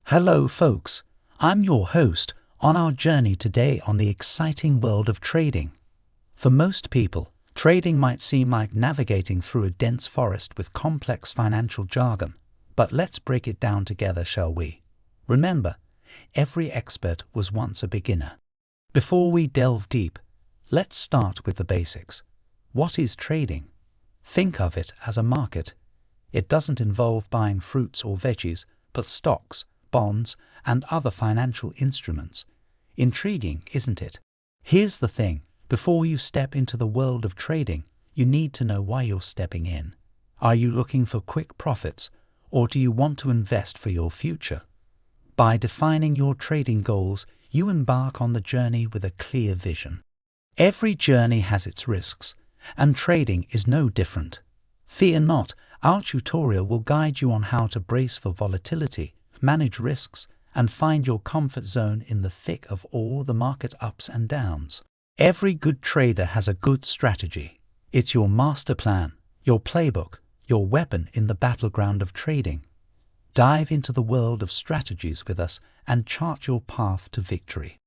Hello folks, I'm your host on our journey today on the exciting world of trading. For most people, trading might seem like navigating through a dense forest with complex financial jargon, but let's break it down together, shall we? Remember, every expert was once a beginner. Before we delve deep, let's start with the basics. What is trading? Think of it as a market. It doesn't involve buying fruits or veggies, but stocks, bonds, and other financial instruments. Intriguing, isn't it? Here's the thing, before you step into the world of trading, you need to know why you're stepping in. Are you looking for quick profits, or do you want to invest for your future? By defining your trading goals, you embark on the journey with a clear vision. Every journey has its risks, and trading is no different. Fear not, our tutorial will guide you on how to brace for volatility, manage risks, and find your comfort zone in the thick of all the market ups and downs. Every good trader has a good strategy. It's your master plan, your playbook, your weapon in the battleground of trading. Dive into the world of strategies with us and chart your path to victory.